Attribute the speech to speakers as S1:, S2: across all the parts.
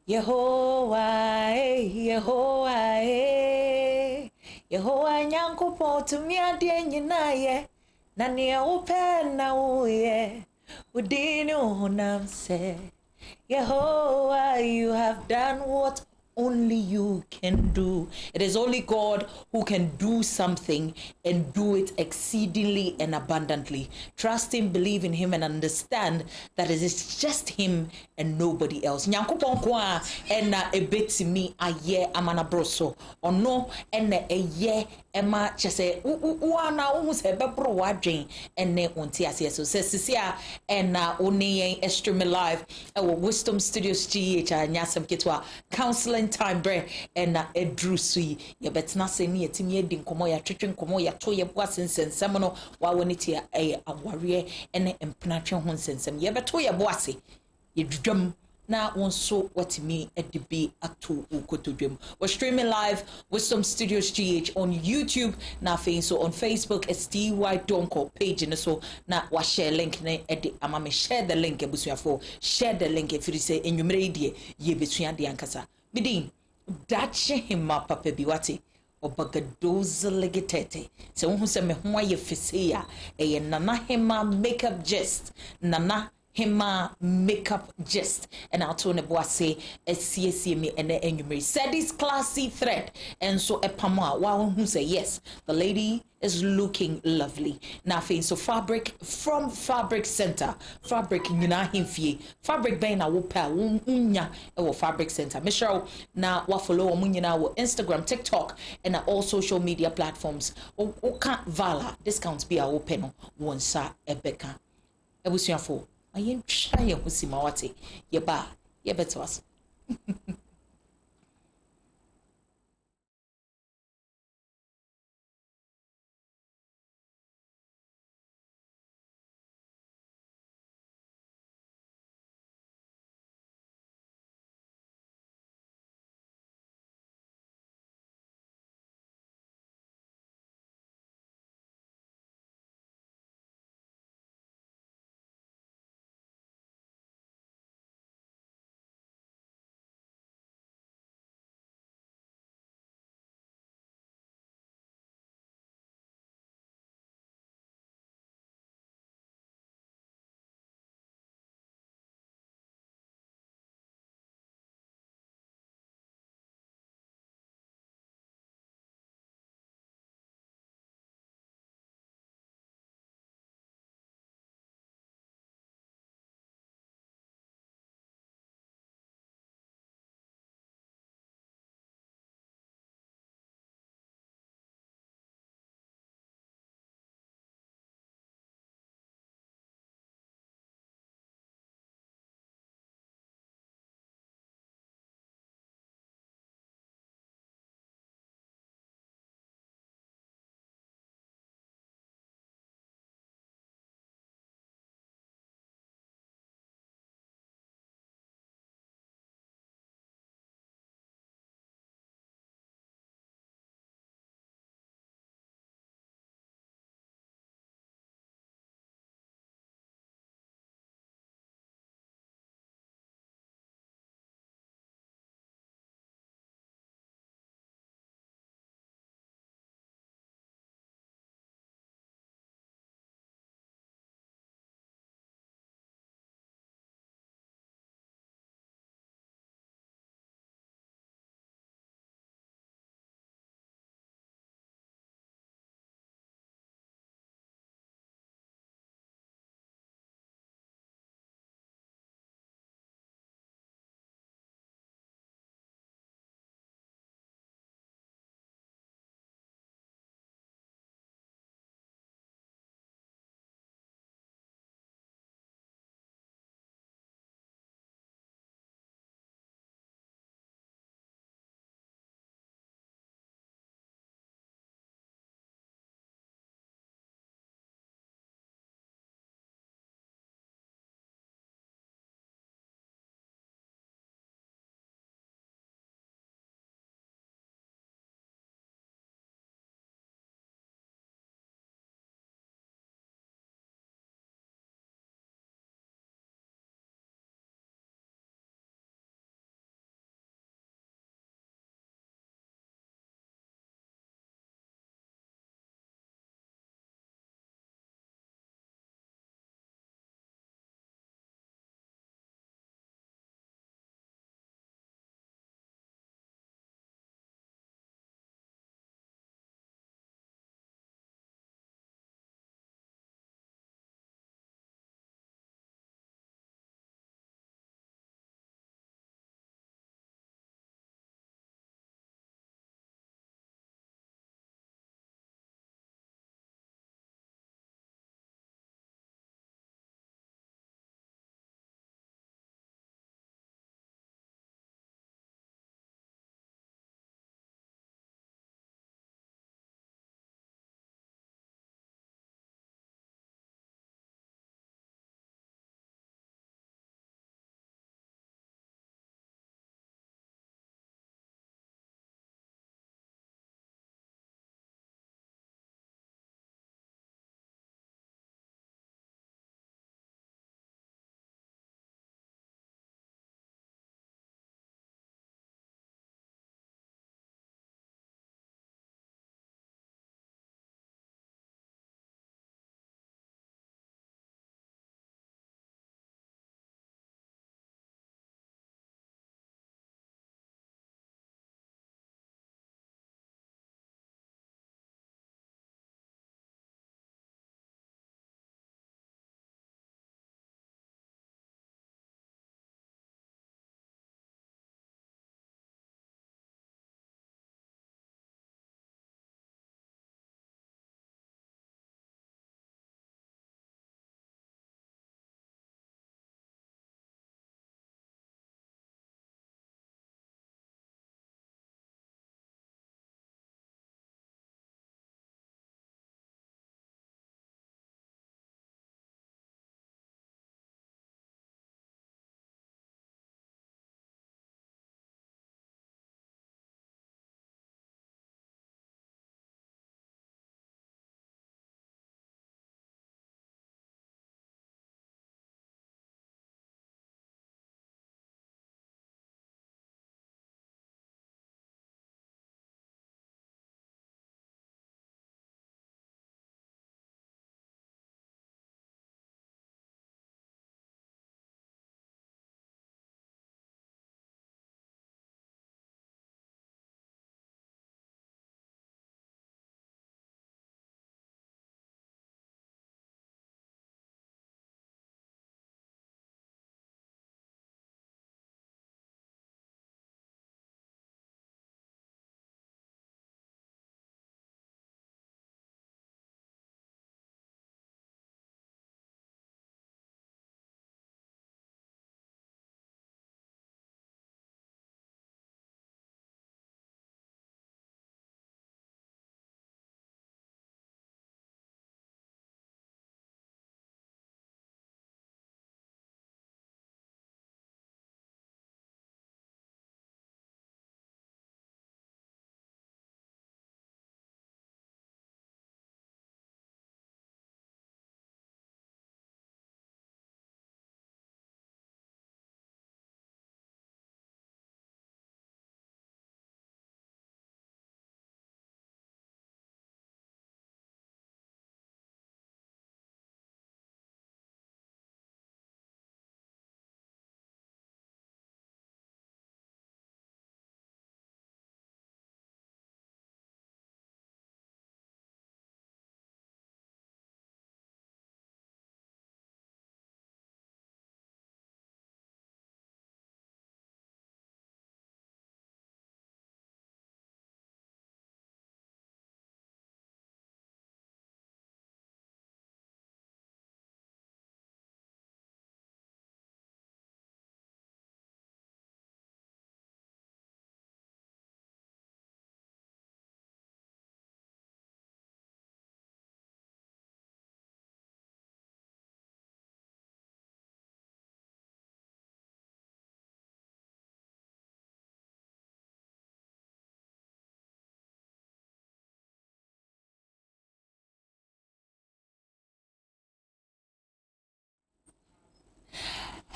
S1: Yehovah, Yehovah, Yehovah, nyankopo tumi ade nyina ye. Na ne ope na uye. Udini honam se. Yehovah, you have done what only you can do. It is only God who can do something and do it exceedingly and abundantly. Trust him, believe in him, and understand that it is just him and nobody else. Nyankopon kwa ena ebeti mi aye amana broso ono ena eye ema chese uana uhu se bebro wadwen ene onti ase so sesisia ena oni extreme live Wisdom Studios GH nyasem kitwa counseling time bre ena edru sui ye betna se ni etimi edi nkomo ya twetwe nkomo ya to ye boa sensensem no wa woni ti aware ene empnatwe ho sensem ye beto ye boa se ye dwam na wonso watimi edibi ato ukotodwam. We're streaming live Wisdom Studios GH on YouTube na so on Facebook it's DY DONKOH page and so na wa share link na edi amame share the link ebusuafo share the link if you say enwumere die ye besua de ankasa bidin dache hima papa biwate obagadoza legetete se wo hu se me ho aye fese ya eye nana hima makeup gist nana hima makeup gist and I'll turn a say me and enumerate said this classy thread and so a pama wow who say yes the lady is looking lovely now so fabric from Fabric Center fabric nyina himfie fabric ben na wo pa unya e Fabric Center Michelle na wa follow mo nyina wo Instagram TikTok and all social media platforms o ka vala discounts be a open no wonsa ebeka ebusuafo ayen try ye husima wate ye ba ye beto us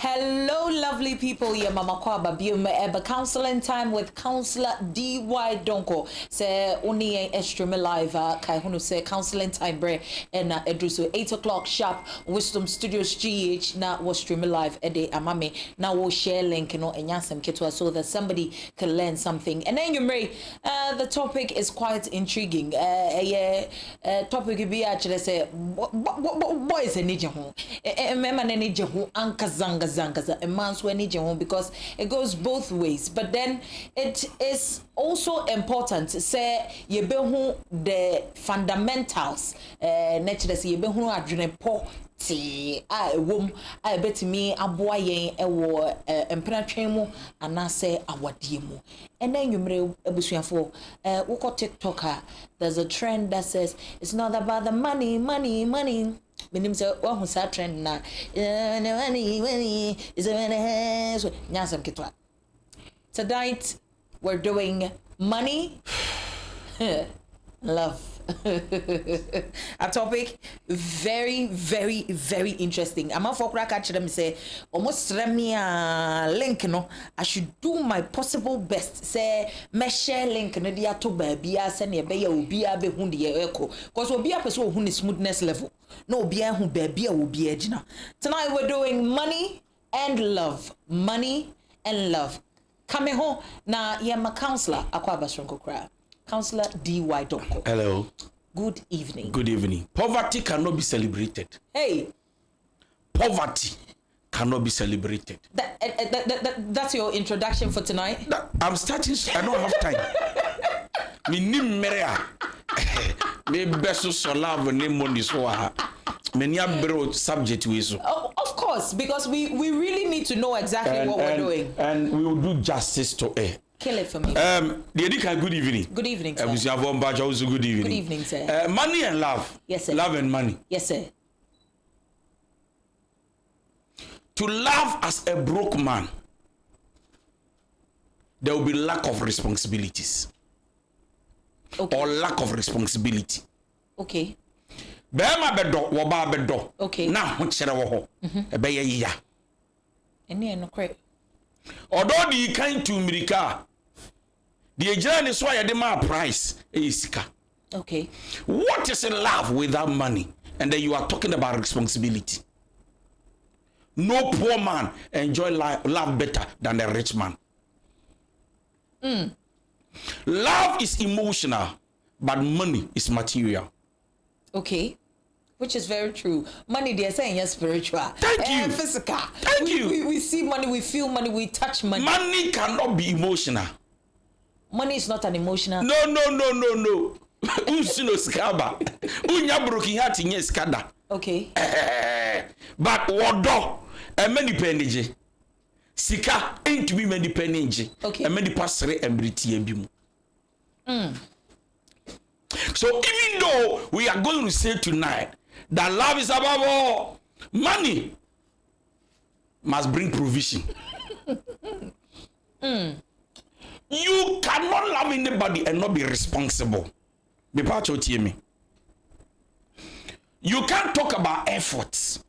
S1: Hello, lovely people. Yeah, Mama Kwaba, Bioma counseling time with Counselor D.Y. DONKOH. Say, only extreme live, Kaihunu say counseling time, bre, and Edruso 8 o'clock sharp, Wisdom Studios GH, now was stream live, Ede Amame, now we'll share link, and Yansam Kitwa, so that somebody can learn something. And then you may, the topic is quite intriguing. Topic be actually say, what is a Nijahu? Remember, Nijahu, Ankazanga. A man's when because it goes both ways, but then it is also important say you be the fundamentals naturally you be adwene po ti a wom a betimi aboa yen e wo empratwen mu anase awade mu and then you mre abusuafo wo TikTok there's a trend that says it's not about the money. Meaning say who say trend na money is a nyasam kitwa. Tonight we're doing money love. A topic very interesting. I'm for crack at them say almost remia link no I should do my possible best say me share link no dia to baby send e be ya obi a be hu de echo cause obi a person hu ni smoothness level no obi a hu baby a obi agina. Tonight we're doing money and love. Coming home na ya ma counselor akwa basronko kra. Counselor D.Y. DONKOH.
S2: Hello.
S1: Good evening.
S2: Good evening. Poverty cannot be celebrated. Hey. Poverty cannot be celebrated.
S1: That's your introduction for tonight?
S2: I'm starting. I don't have time. Me nim merea. Me beso so love name money so ha. Me nya bro subject we so.
S1: Of course, because we really need to know exactly what we're doing.
S2: And we will do justice to it.
S1: Kill it for me.
S2: Good evening.
S1: Good evening, sir.
S2: Good evening.
S1: Good evening, sir.
S2: Money and love.
S1: Yes, sir.
S2: Love and money.
S1: Yes, sir.
S2: To love as a broke man, there will be lack of responsibilities.
S1: Okay.
S2: Or lack of responsibility.
S1: Okay.
S2: Bema bedo, woba bedo.
S1: Okay.
S2: Na hunchere wo ho. Ebeye yiya.
S1: Eni no kre.
S2: Although the kind to America, the journey is why the price is sika.
S1: Okay.
S2: What is a love without money? And then you are talking about responsibility. No poor man enjoy love better than a rich man. Love is emotional, but money is material.
S1: Okay. Which is very true. Money, they're saying, yes, spiritual.
S2: Thank you.
S1: Physical.
S2: Thank you.
S1: We see money, we feel money, we touch money.
S2: Money cannot be emotional.
S1: Money is not an emotional.
S2: No. Unsino skaba. Unya broken heart in yes skada.
S1: Okay.
S2: But wodo many penije. Sika ain't be many penije.
S1: Okay.
S2: Many pasere embriti ebimu. So even though we are going to say tonight that love is above all, money must bring provision. You cannot love anybody and not be responsible. Be part of me. You can't talk about efforts.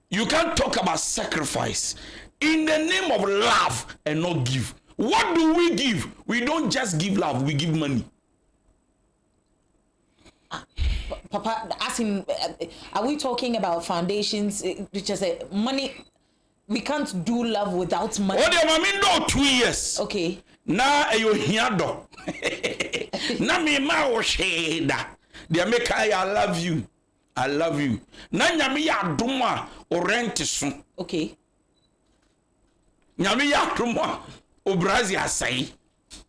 S2: You can't talk about sacrifice in the name of love and not give. What do we give? We don't just give love, we give money.
S1: Papa, ask him, are we talking about foundations? Just say money. We can't do love without money.
S2: Oh, I mean, no, 2 years.
S1: Okay.
S2: Na you hear do. Na me ma o sheda. They make I love you. I love you. Na nyame ya doma o rent so.
S1: Okay.
S2: Nyame ya doma o Brazil asai.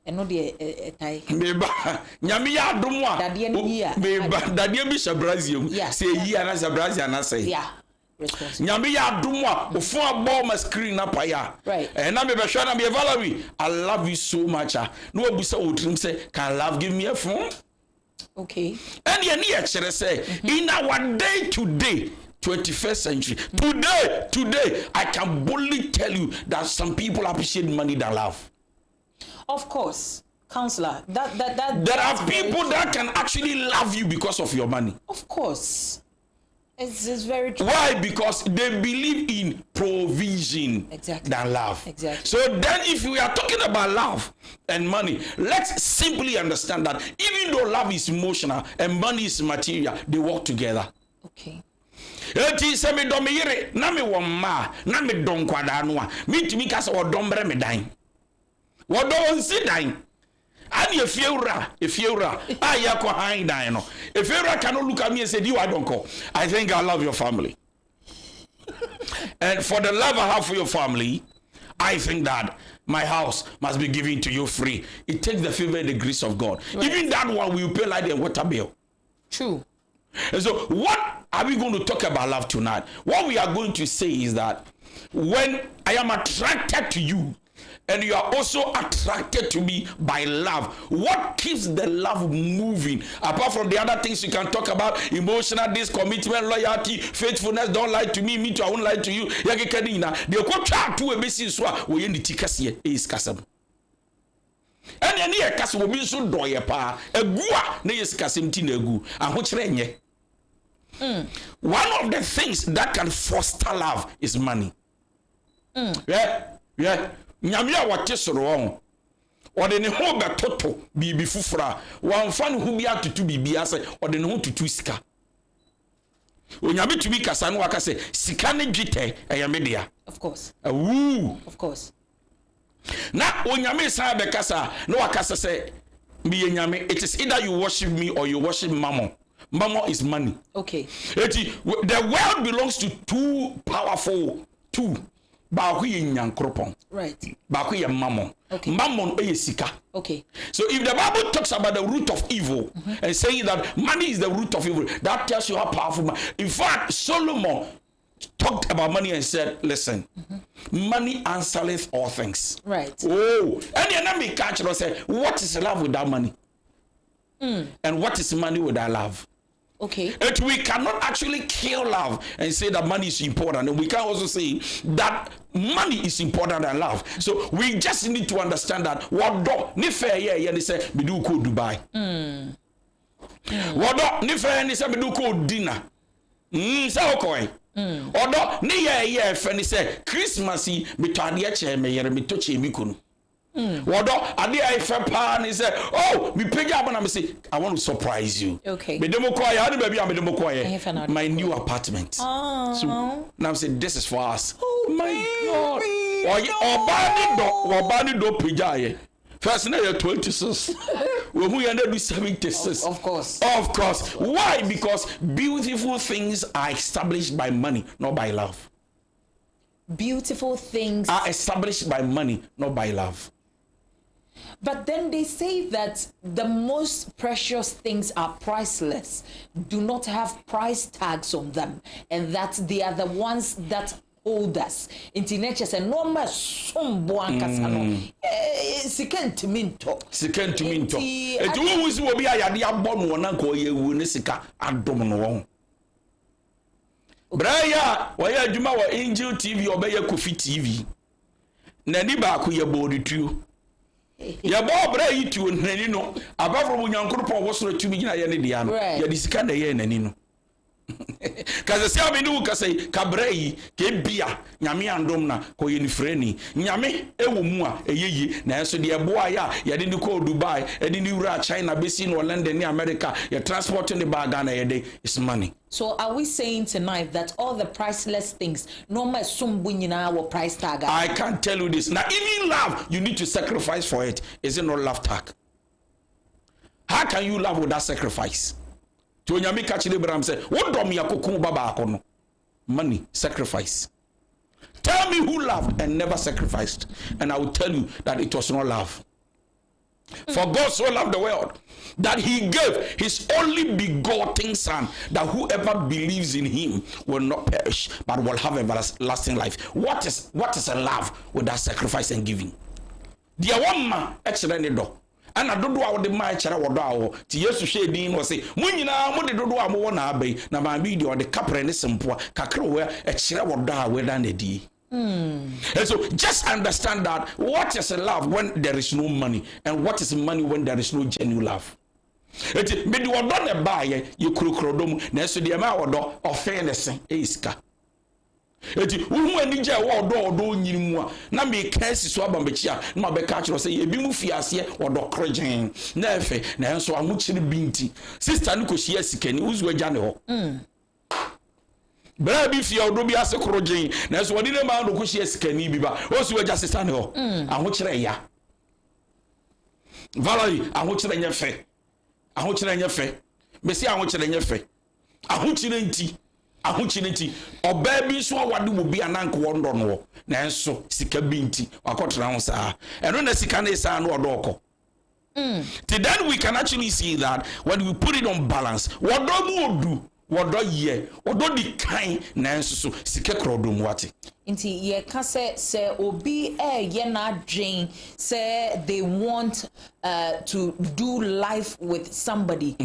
S1: Eno de tai.
S2: Meba nyame ya doma.
S1: Dadie ni ya.
S2: Meba dadie bi sha Brazil. Say yi ana sha Brazil ana say.
S1: Yeah.
S2: Nyame ya doma o fun abo ma screen na pa ya.
S1: Right.
S2: Na me be hwa na me Valerie. I love you so much. No obusa o dream say can love give me a phone?
S1: Okay.
S2: And you need to say in our day today 21st century today I can boldly tell you that some people appreciate money than love.
S1: Of course, counselor, that
S2: there are people that can actually love you because of your money.
S1: Of course. It's very true.
S2: Why? Because they believe in provision than love.
S1: Exactly.
S2: So then if we are talking about love and money, let's simply understand that even though love is emotional and money is material, they work together.
S1: Okay.
S2: Eti se me dom yire na me wo ma na me don kwada no a mitimi ka se wo dom bre me dan. Wo do nsi dan. Ani efiewura aya ko han dan no. Efiewura can look at me and say, "Do you DONKOH? I think I love your family." And for the love I have for your family, I think that my house must be given to you free. It takes the favor and the grace of God. Right. Even that one will pay like the water bill.
S1: True.
S2: And so what are we going to talk about love tonight? What we are going to say is that when I am attracted to you and you are also attracted to me by love, what keeps the love moving? Apart from the other things you can talk about, emotional, this commitment, loyalty, faithfulness, don't lie to me, me too, I won't lie to you. They go try to a basis we in the tickets is kasam. And any a cast will be so doye pa a gua ne is kasim gu and which renye. One of the things that can foster love is money. Yeah. Nyamia wate soro won. Ode ne ho betoto bibi fufura. Wan fa ne ho bi atutu bibi ase ode ne ho tutu sika. Onyame tumi kasa no aka se sika ne dwete eyamedea.
S1: Of course.
S2: Of
S1: course.
S2: Na onyame sa be kasa no akasa se me nyame, it is either you worship me or you worship mammon. Mammon is money. Okay. The world belongs to two powerful two. Baako ye nyankropon.
S1: Right.
S2: Baako ye mammon. Okay. Mammon e sika.
S1: Okay.
S2: So if the Bible talks about the root of evil and saying that money is the root of evil, that tells you how powerful money. In fact, Solomon talked about money and said, listen, money answereth all things.
S1: Right.
S2: Oh, and the enemy catch us say, what is love without money? And what is money without love?
S1: Okay.
S2: We cannot actually kill love and say that money is important. And we can also say that money is important than love. So we just need to understand that what do ni fair yeah they say we do go Dubai. What do ni fair ni say we do go dinner. Say okay. Odo ni yeah fair ni say Christmas me to ade che me yere me to che mi kunu. Wodo ade I fair pa ni say oh me page up na me say I want to surprise you.
S1: Okay.
S2: Me demo kwa ya baby me demo kwa my new apartment.
S1: Oh.
S2: So now I'm saying this is for us. Oh my God. Obani do page first na 26. We who you do 76.
S1: Of course.
S2: Of course. Why? Because beautiful things are established by money, not by love.
S1: Beautiful things
S2: are established by money, not by love.
S1: But then they say that the most precious things are priceless, do not have price tags on them, and that they are the ones that hold us. Into nature say no ma somboan kasano. Sikent minto. Eti wo wusi wo bi ayade abon wo na ko ye wu ne sika adom no won. Braya wo ya adwuma wo Angel TV obeye Kofi TV. Na ni ba ko ye bodutuo. Ya bo bra yi tuo nani no abafro bu nyankropon wo soro tumi gina ye ne dia no ya disika na ye nani no kaze se ameni wo kase kabrai ke bia nyame andom na ko ye ni freni nyame ewo mu a eyeyi na enso de eboa ya de ni ko Dubai de ni wura China besi no London ni America ya transport ni baga na ye de is money. So are we saying tonight that all the priceless things no ma sumbu nyina wo price tag?
S2: I can't tell you this. Now even love you need to sacrifice for it. Is it not love tag? How can you love without sacrifice? To nyame ka chile bram say what dom yakoko baba akono money sacrifice. Tell me who loved and never sacrificed and I will tell you that it was not love. For God so loved the world that he gave his only begotten son, that whoever believes in him will not perish but will have everlasting life. What is a love without sacrifice and giving? Dear one man excellent do ana dodo a wo de ma kire wo do awo ti Yesu hwe din no se munyina mo de dodo a mo wo na abai na ma bi de o de kapre ne sempoa kakre wo kire wo do a we da na di. And so just understand that what is love when there is no money and what is money when there is no genuine love. eti me de odo ne ba ye kurukrodom na so de ma odo ofe ne sen iska eti uhu ani je odo nyini mu a na me ka si so aba mbechi a na be ka kiro say ebi mu fiase odo krogen na efe na enso amuchiri binti sister ni ko hia sikani uzu agya ne ho bra bi fia odo bi ase krogen na enso wodi ne ma no ko hia sikani bi ba osu agya sister ne ho ahokyere ya Valerie ahokyere nya fe mesi ahokyere nya fe ahokyere nti oba bi so awade wo bi ananko wondo no na enso sika bi nti wakotra ho saa eno na sika na saa no odoko then we can actually see that when we put it on balance wodo mu odu wodo ye wodo di kan na enso so sika krodom wate
S1: Inti ye ka se obi ye na dream say they want to do life with somebody.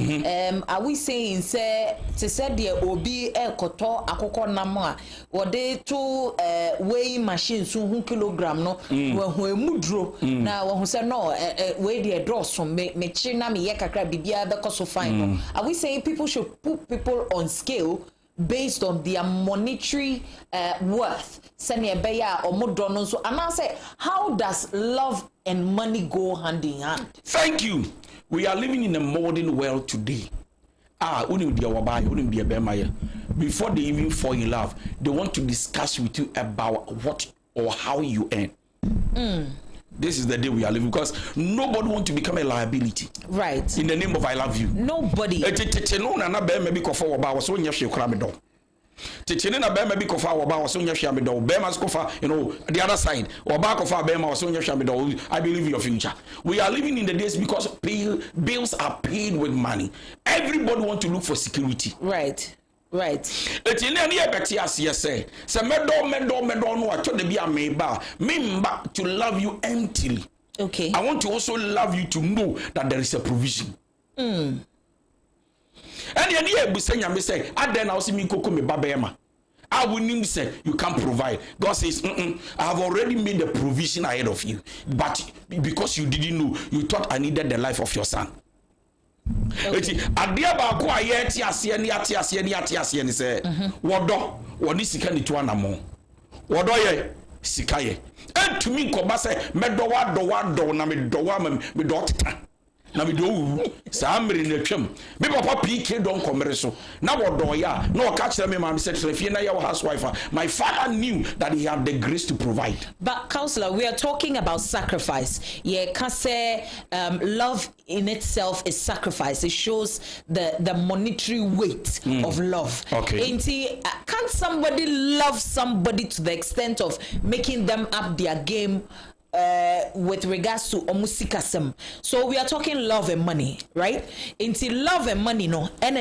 S1: Are we saying say to say the obi koto akoko nam a wode to weigh machine so 1 kilogram no we hu emudro na we hu say no we dey draw so me chi na me ye kakra bibia be so fine no. Are we saying people should put people on scale based on their monetary worth? So, and I say, how does love and money go hand in hand?
S2: Thank you. We are living in a modern world today. Before they even fall in love, they want to discuss with you about what or how you earn. This is the day we are living because nobody wants to become a liability.
S1: Right.
S2: In the name of I love you.
S1: Nobody.
S2: Tichine na bema bi kofa oba wo so nya hwia me do bema kofa the other side oba kofa bema wo so nya hwia me do. I believe your future. We are living in the days because bills are paid with money. Everybody want to look for security.
S1: Right.
S2: Eti ne e beti ase say medo no acho de bi ameba memba to love you emptily.
S1: Okay.
S2: I want to also love you to know that there is a provision. And the idea be saying, I say, I then I'll see me coco me babema. I will need say you can't provide. God says, I have already made the provision ahead of you, but because you didn't know, you thought I needed the life of your son. Okay. Adia ba ko ayeti ase ni say, wodo woni sika ni to anamo. Wodo ye sika ye. And to me ko ba say medo wa na me do wa me do teta. Na me do sa amre na twam me papa PK don komere so na wodo ya na o ka kire me ma me say fie na your housewife. My father knew that he had the grace to provide. But
S1: counselor, we are talking about sacrifice. Yeah, can say love in itself is sacrifice. It shows the monetary weight of love.
S2: Okay.
S1: Can somebody love somebody to the extent of making them up their game with regards to omusikasem? So we are talking love and money, right? Into love and money, no. In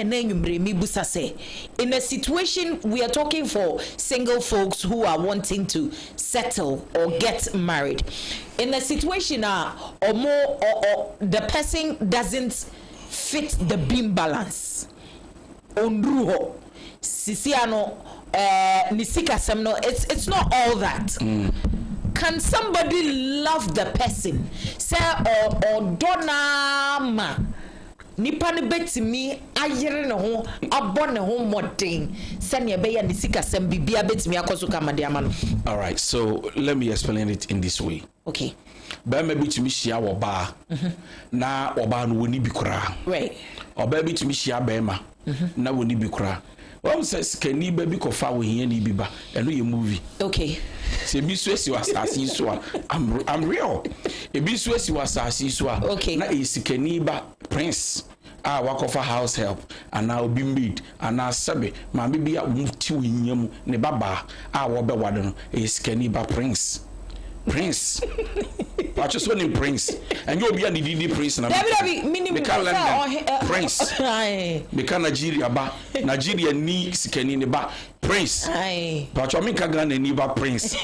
S1: a situation we are talking for single folks who are wanting to settle or get married. In a situation or more or the person doesn't fit the beam balance. Ondruho sisiano nisikasem, no. It's not all that. Can somebody love the person? Say or donama nipa ne betimi ayere ne ho abɔ ne ho modern sɛnea ɛbɛyɛ ne sikasɛm bibia betimi akɔso kamade ama no.
S2: All right, so let me explain it in this way.
S1: Okay.
S2: Bɛma betimi hyia wɔ baa na ɔbaa no woni bi kora.
S1: Right.
S2: Ɔbaa betimi hyia bɛma na woni bi kora. What says can you baby kofa we here ni biba and no movie.
S1: Okay.
S2: Say be swesi was assassin so I'm real. E be swesi was assassin so.
S1: Okay.
S2: Na is kaniba prince. Work of a house help and now be made and now sabe ma be a move to him ne baba wo be wade no is kaniba prince. I just want him prince and you'll be a DD prince na prince because Nigeria needs Kenny ba prince but you make a gun and ba prince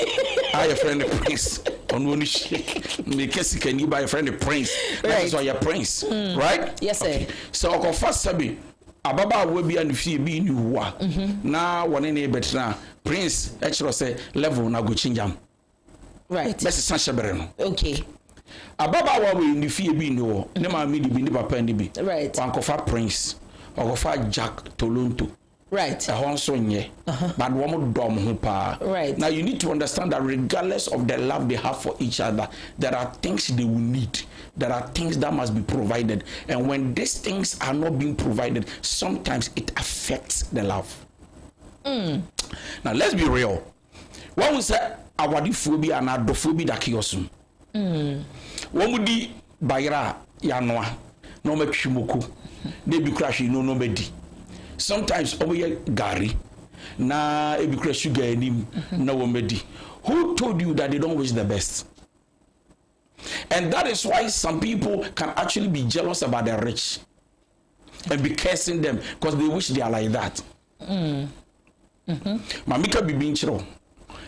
S2: I a friend of prince on one shake make a Kenny by a friend of prince that's why you're prince right.
S1: Yes sir.
S2: So I first sabi ababa will be and fee be new wa now one in a better prince actually say level na go change am.
S1: Right.
S2: That's essential.
S1: Okay.
S2: Ababa we in the fie bi ni wo. Ne ma me di bi ni papa ni bi.
S1: Right.
S2: Wankofa Prince. Ogofa Jack Tolonto.
S1: Right.
S2: But one dom ho pa.
S1: Right.
S2: Now you need to understand that regardless of the love they have for each other, there are things they will need. There are things that must be provided. And when these things are not being provided, sometimes it affects the love. Now let's be real. When we say awadiphobia and adophobia da kiosum. When we di bayra yanwa no me twimoku. They be crash no medi. Sometimes oboye gari na e be crash sugar enim na wo medi. Who told you that they don't wish the best? And that is why some people can actually be jealous about the rich and be cursing them because they wish they are like that. Mamika be being chiro.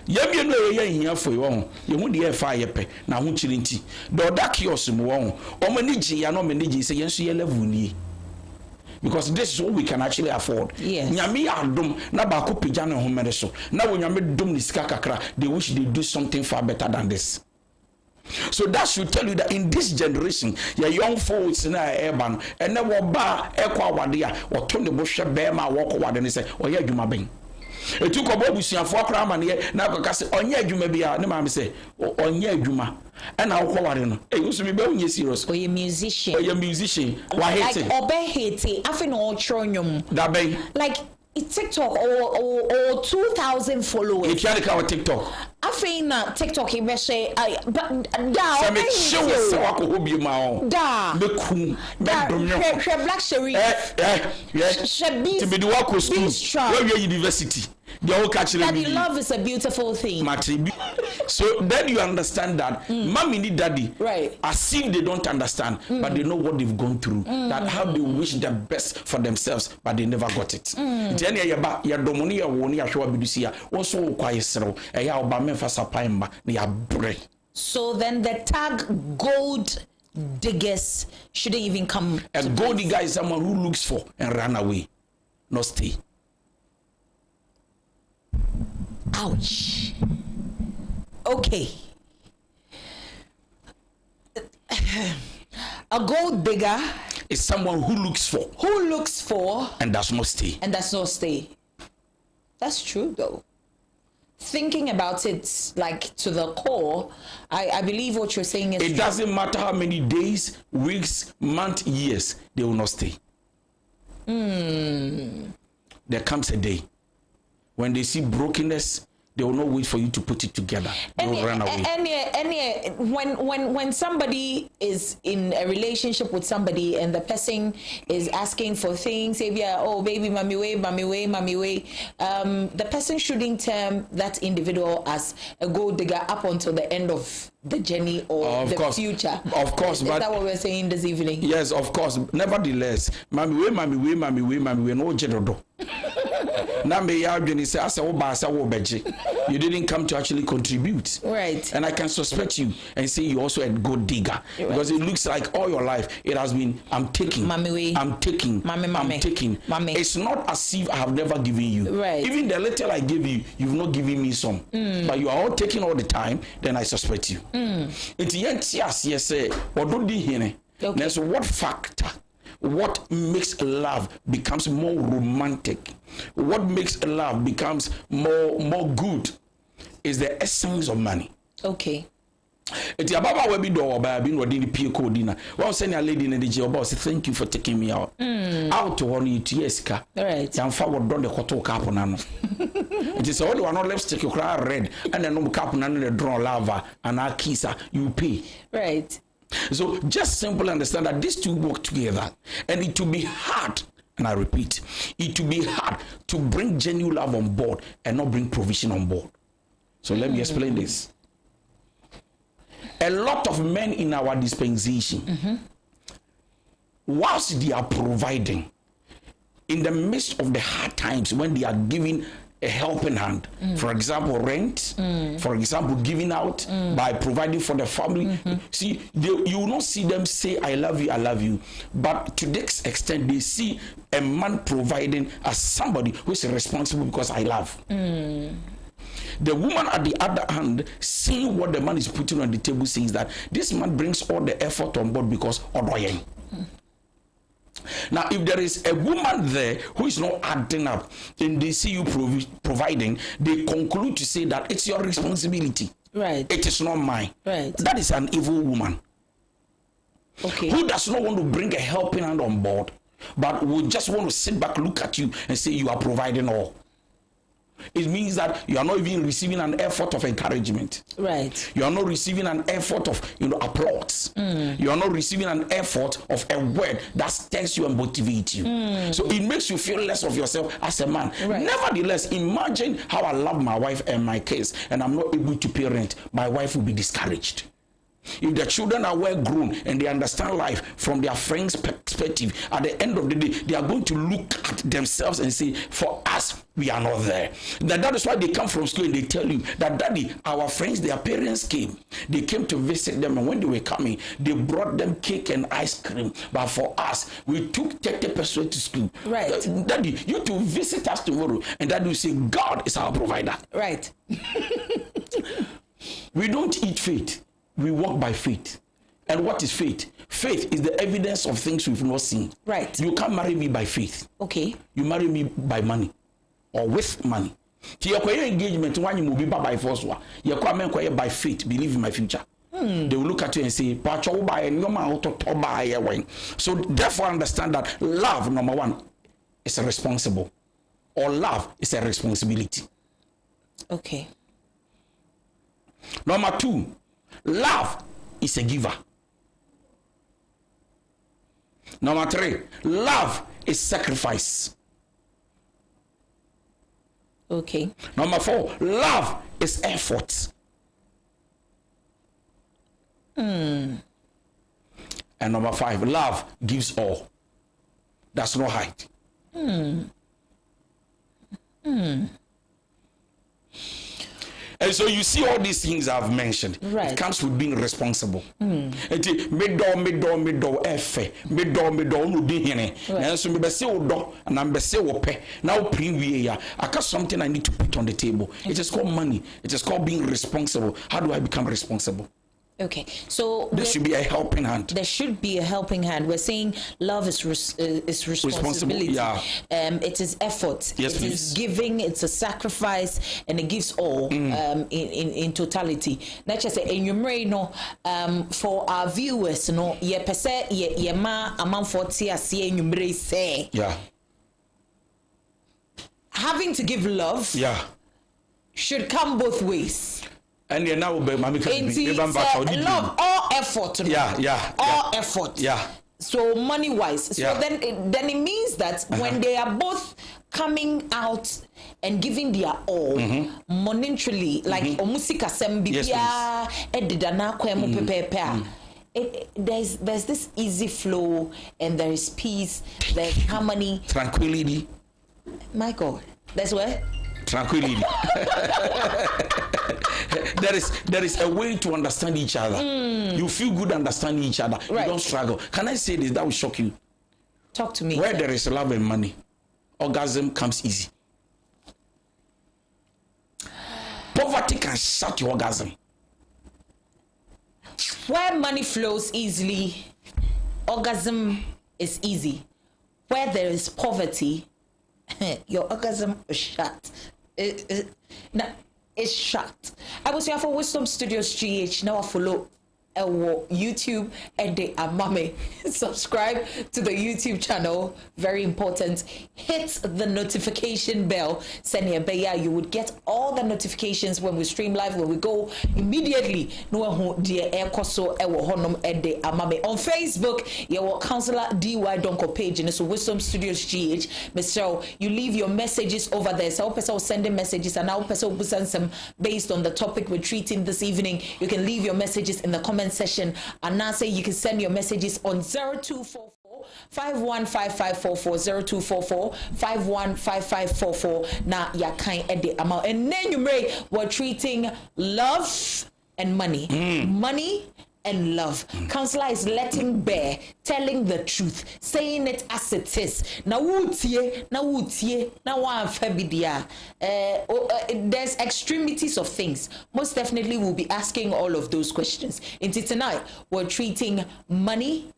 S2: Yemi no ye hia for you. You hu de fa yepe na hu chiri nti. Do da kiosk mu won. O mani ji ya no mani ji say yenso ye level ni. Because this is what we can actually afford.
S1: Yes.
S2: Nyame adom na ba ko pija ne ho mere so. Na wo nyame dom ni sika kakra. They wish they do something far better than this. So that should tell you that in this generation, your young folks na urban and na wo ba ekwa wade a wo to ne bo hwe be ma wo ko wade ne say oya adwuma ben. Etu ko bo busuafo akra ma ne na akaka se onye adwuma bia ne ma me say onye adwuma e na wo ko wade no e usumi be unye serious
S1: oye musician
S2: wa hate
S1: like obe hate afi no chronwom
S2: da ben
S1: like TikTok or 2,000 followers.
S2: If you are TikTok.
S1: I think that TikTok he may say, but da.
S2: So me show us what ko hobi ma o.
S1: Da.
S2: Me ku.
S1: She Black Sherry. She be.
S2: To be the work school. Where university.
S1: Daddy, love is a beautiful thing.
S2: So then you understand that mommy need daddy,
S1: right?
S2: As if they don't understand, but they know what they've gone through. That how they wish the best for themselves, but they never got it.
S1: So then the tag gold diggers shouldn't even come.
S2: A gold digger is someone who looks for and run away, not stay.
S1: Ouch. Okay. A gold digger
S2: is someone who looks for and does not stay.
S1: That's true though. Thinking about it like to the core, I believe what you're saying is
S2: it doesn't matter how many days, weeks, months, years, they will not stay. There comes a day when they see brokenness, they will not wait for you to put it together. They will run away.
S1: When somebody is in a relationship with somebody and the person is asking for things, say, yeah, oh baby, mommy way, the person shouldn't term that individual as a gold digger up until the end of the journey or the future.
S2: Of course,
S1: is that what we're saying this evening?
S2: Yes, of course. Nevertheless, mommy way, no jedodo. You didn't come to actually contribute,
S1: right?
S2: And I can suspect you and say you also a good digger, right? Because it looks like all your life it has been I'm taking. It's not as if I have never given you,
S1: right?
S2: Even the little I gave you, you've not given me some, but you are all taking all the time. Then I suspect you. It's yes, what do you hear? There's what factor. What makes love becomes more romantic, what makes love becomes more good is the essence of money.
S1: Okay.
S2: It's about where we do or by being ready to pay code dinner. Well, send a lady in the job, say thank you for taking me out. Out to one to yes, car.
S1: Right.
S2: Young forward done the hotel cap on. It is all one lipstick you cry red and then no cap on the draw lava and our kissa you pay.
S1: Right.
S2: So just simply understand that these two work together, and it will be hard, and I repeat, it will be hard to bring genuine love on board and not bring provision on board. So let me explain this. A lot of men in our dispensation, whilst they are providing, in the midst of the hard times when they are giving a helping hand, for example, rent, for example, giving out by providing for the family. See, you will not see them say, I love you. But to this extent, they see a man providing as somebody who is responsible because I love. the woman at the other hand, seeing what the man is putting on the table, says that this man brings all the effort on board because odoyen. Now, if there is a woman there who is not adding up and they see you providing, they conclude to say that it's your responsibility.
S1: Right.
S2: It is not mine.
S1: Right.
S2: That is an evil woman.
S1: Okay.
S2: Who does not want to bring a helping hand on board, but will just want to sit back, look at you, and say you are providing all. It means that you are not even receiving an effort of encouragement.
S1: Right.
S2: You are not receiving an effort of applause. You are not receiving an effort of a word that stirs you and motivates you. So it makes you feel less of yourself as a man.
S1: Right.
S2: Nevertheless, imagine how I love my wife and my kids, and I'm not able to pay rent. My wife will be discouraged. If the children are well grown and they understand life from their friends' perspective, at the end of the day, they are going to look at themselves and say, for us, we are not there. That is why they come from school and they tell you that, Daddy, our friends, their parents came. They came to visit them, and when they were coming, they brought them cake and ice cream. But for us, we took 30% to school.
S1: Right.
S2: Daddy, you to visit us tomorrow. And Daddy will say, God is our provider.
S1: Right.
S2: We don't eat faith. We walk by faith. And what is faith? Faith is the evidence of things we've not seen.
S1: Right.
S2: You can't marry me by faith.
S1: Okay.
S2: You marry me by money or with money. Your engagement when you be by force. Your comment by faith, believe in my future. They will look at you and say, so therefore understand that love, number one, is responsible. Or love is a responsibility.
S1: Okay.
S2: Number two, love is a giver. Number three, love is sacrifice.
S1: Okay.
S2: Number four, love is effort. And number five, love gives all. That's no height. And so you see all these things I've mentioned.
S1: Right.
S2: It comes with being responsible. No I got something I need to put on the table. It is called money. It is called being responsible. How do I become responsible?
S1: Okay, so
S2: there should be a helping hand.
S1: There should be a helping hand. We're saying love is responsibility.
S2: Yeah.
S1: It is effort.
S2: Yes,
S1: it
S2: please.
S1: is giving. It's a sacrifice, and it gives all. In totality. Not just in your brain, no. For our viewers, no. Ye pese ye ma among 40 in your brain say.
S2: Yeah.
S1: Having to give love.
S2: Yeah.
S1: Should come both ways.
S2: And you now be love
S1: all effort. All effort.
S2: Yeah.
S1: So money wise. So then it means that when they are both coming out and giving their all monetarily, like omusika sembia edidana kwemu pepepe. There's this easy flow, and there is peace, there's harmony,
S2: tranquility.
S1: My God, that's where
S2: tranquility. there is a way to understand each other. You feel good understanding each other. Right. You don't struggle. Can I say this? That will shock you.
S1: Talk to me.
S2: Where there is love and money, orgasm comes easy. Poverty can shut your orgasm.
S1: Where money flows easily, orgasm is easy. Where there is poverty, your orgasm is shut. It's shut. I was here for Wisdom Studios GH. Now I follow YouTube and the Amame. Subscribe to the YouTube channel. Very important. Hit the notification bell. Send your beya. You would get all the notifications when we stream live, when we go immediately. No one dear air koso ewo honum and the Amame. On Facebook, your Counselor DY Donko page and so Wisdom Studios GH. Mr. You leave your messages over there. So I'll sending messages, and I'll send some based on the topic we're treating this evening. You can leave your messages in the comment section, and now say you can send your messages on 0244 515544 0244 515544. Now ya kind at the amount, and then you may we're treating love and money, money and love. Counselor is letting bear, telling the truth, saying it as it is. Now wutie, now one fabidia. There's extremities of things. Most definitely we'll be asking all of those questions. Into tonight, we're treating money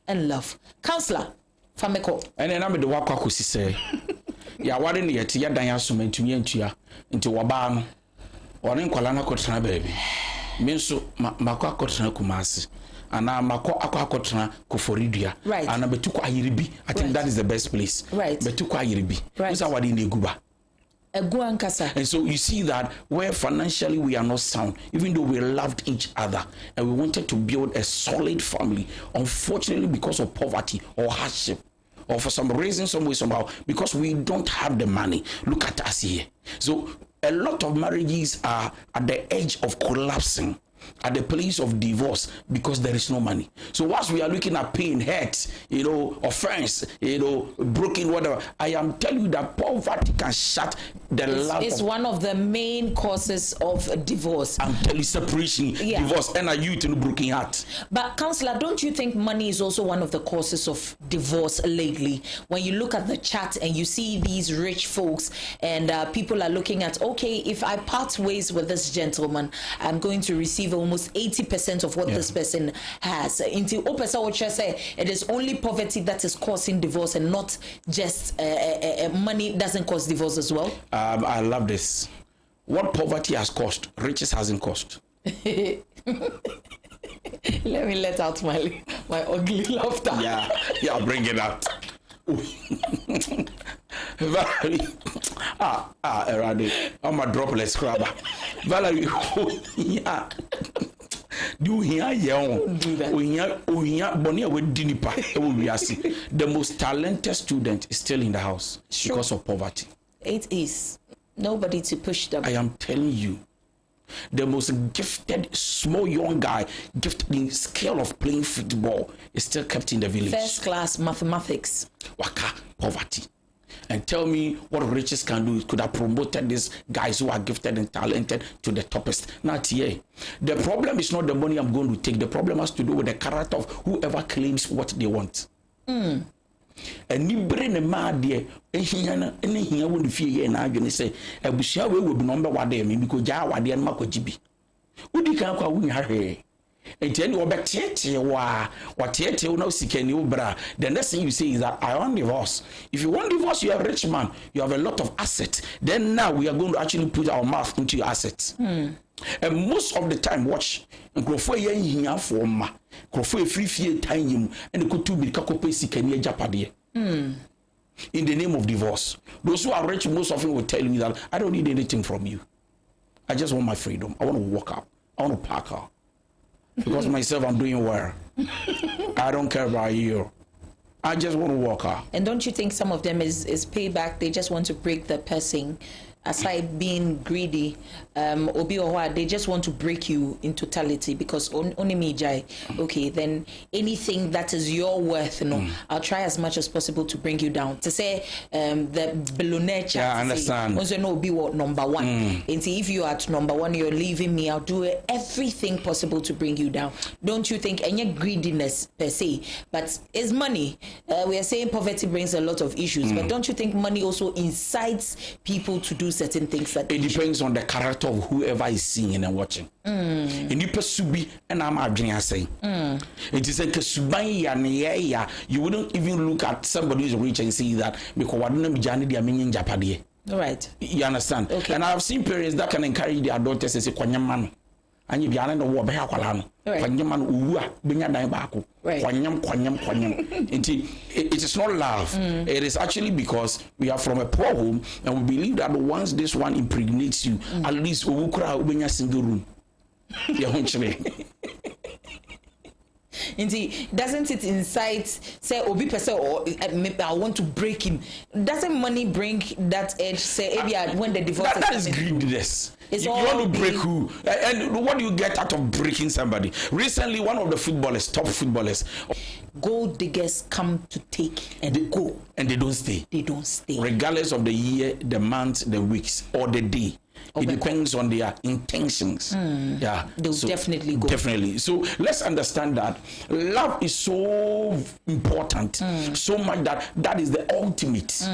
S1: and love. Counselor, Fameko.
S2: And then I'm the Wakakusi say, ya wari ni yeti ya dan ya suma ntumi entua nti waba no woni nkwala na kotena baby me nso makwa kotena Kumasi ana makwa akotena Koforidua ana betuko ayiribi. I think that is the best place. Betuko ayiribi usa wadi na eguba
S1: and
S2: so you see that where financially we are not sound, even though we loved each other and we wanted to build a solid family, unfortunately because of poverty or hardship, or for some reason, some way, somehow, because we don't have the money. Look at us here. So a lot of marriages are at the edge of collapsing, at the place of divorce, because there is no money. So whilst we are looking at pain, hurt, offense, broken, whatever, I am telling you that poverty can shut the love.
S1: It's one of the main causes of divorce.
S2: I'm telling you, separation, divorce, and a youth in a broken heart.
S1: But Counselor, don't you think money is also one of the causes of divorce lately? When you look at the chat and you see these rich folks and people are looking at, okay, if I part ways with this gentleman, I'm going to receive almost 80% of what this person has. Until say it is only poverty that is causing divorce and not just money doesn't cause divorce as well.
S2: I love this. What poverty has cost, riches hasn't cost.
S1: Let me let out my ugly laughter.
S2: Yeah, bring it out. Valerie, Erade, I'm a droplet scrubber. Valerie, yeah. Do hear young? Bonia with Dinipa. The most talented student is still in the house because of poverty.
S1: It is nobody to push them.
S2: I am telling you, the most gifted small young guy, gifted in skill of playing football, is still kept in the village.
S1: First class mathematics.
S2: Waka, poverty. And tell me what riches can do. It could have promoted these guys who are gifted and talented to the toppest. Not here. The problem is not the money I'm going to take. The problem has to do with the character of whoever claims what they want. And you bring a mad dear, and here won't fear and argue and say, I wish I will be number one day because Jawa dear Marco GB. Would you can't win her hair? And tell you about Tietty, what Tietty will not seek any bra. The next thing you say is that I want divorce. If you want divorce, you are a rich man, you have a lot of assets. Then now we are going to actually put our mouth into your assets. And most of the time, watch, and go for a year for ma, go for a free time, and the could be Kakope Sikania Japadi. In the name of divorce. Those who are rich most often will tell me that I don't need anything from you. I just want my freedom. I want to walk out. I want to park out. Because myself, I'm doing well. I don't care about you. I just want to walk out.
S1: And don't you think some of them is payback? They just want to break the person. Aside being greedy, obi or they just want to break you in totality because only me jai. Okay, then anything that is your worth, I'll try as much as possible to bring you down. To say the billionaire.
S2: Yeah, I understand.
S1: Also, no, be what number one. And see, if you are at number one, you're leaving me. I'll do everything possible to bring you down. Don't you think? Any greediness per se, but it's money. We are saying poverty brings a lot of issues, but don't you think money also incites people to do certain things that
S2: it depends on the character of whoever is seeing and watching. And you pursue and I'm a saying it is a you wouldn't even look at somebody who's rich and see that because I don't know Japadi.
S1: Right.
S2: You understand?
S1: Okay.
S2: And I've seen parents that can encourage their daughters and say Kwanyam. And you be an the war Kwanyam Uwa Binya Baku. Kwanyam. It is not love. It is actually because we are from a poor home and we believe that once this one impregnates you, at least Uwukra Ubinya single room.
S1: Indeed, doesn't it incite say obi person or I want to break him? Doesn't money bring that edge? Say when the divorce
S2: that is greediness. You want to break who? And what do you get out of breaking somebody? Recently, one of the top footballers,
S1: gold diggers come to take and go,
S2: and they don't stay.
S1: They don't stay,
S2: regardless of the year, the month, the weeks, or the day. It depends on their intentions. Yeah,
S1: they'll definitely go.
S2: Definitely. So let's understand that love is so important, so much that is the ultimate.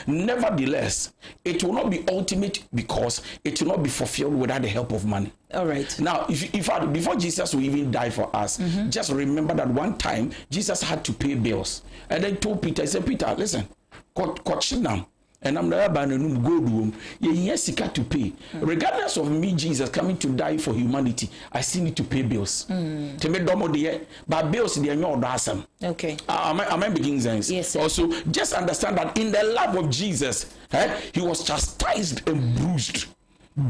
S2: Nevertheless, it will not be ultimate because it will not be fulfilled without the help of money.
S1: All right.
S2: Now, before Jesus will even die for us, just remember that one time Jesus had to pay bills, and then told Peter, he said, Peter, listen, now. And I'm not about to go room. Yes, you got to pay. Regardless of me, Jesus coming to die for humanity, I still need to pay bills. To me, but bills they are not awesome.
S1: Okay.
S2: Am I making sense?
S1: Yes, sir.
S2: Also, just understand that in the love of Jesus, he was chastised and bruised,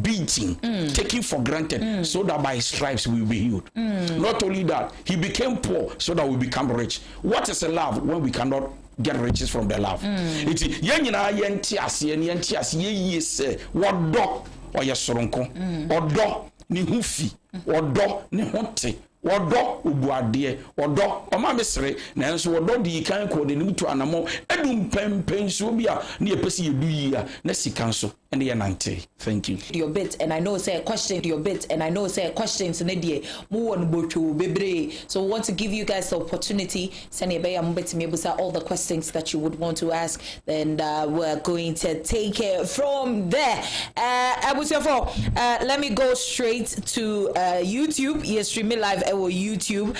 S2: beaten, taken for granted, so that by his stripes we will be healed. Not only that, he became poor so that we become rich. What is a love when we cannot get riches from the love? It's yenina yentiase ye say wodo oye soronko odo ni hufi odo ni honte wodo obuade wodo omamesere na enso wodo di kan ko de nim to anamo edum pempen so bia na yepese yedu yi a na sika nso ene ye nante. Thank you.
S1: Your bit, and I know say a question to your bit, and I know say a question to Nedie mu won bocho bebre. So we want to give you guys the opportunity send be all the questions that you would want to ask, and we're going to take it from there. I would say for let me go straight to YouTube. Yes, streaming live at YouTube.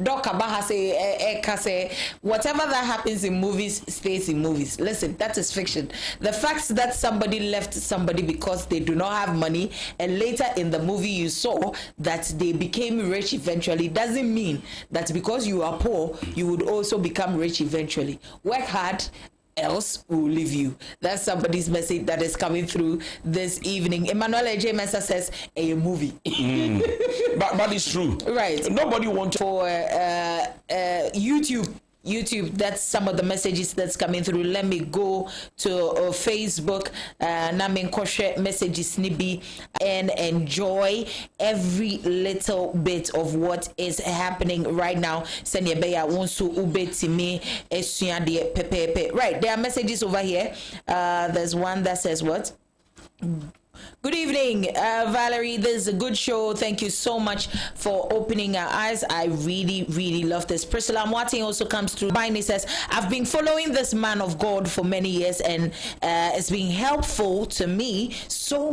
S1: Doc Abaha say whatever that happens in movies stays in movies. Listen, that is fiction. The fact that somebody left somebody because they do not have money, and later in the movie you saw that they became rich eventually, doesn't mean that because you are poor you would also become rich eventually. Work hard, else will leave you. That's somebody's message that is coming through this evening. Emmanuel A.J. Mensah says a movie.
S2: But it's true.
S1: Right.
S2: Nobody wants
S1: for YouTube, that's some of the messages that's coming through. Let me go to Facebook. Namin Koshe messages nibi and enjoy every little bit of what is happening right now. Senya beya wonsu ubetimi esuade pepepe. Right, there are messages over here. There's one that says what? Good evening, Valerie. This is a good show. Thank you so much for opening our eyes. I really, really love this. Priscilla Mwati also comes through. Biney says, I've been following this man of God for many years, and it's been helpful to me so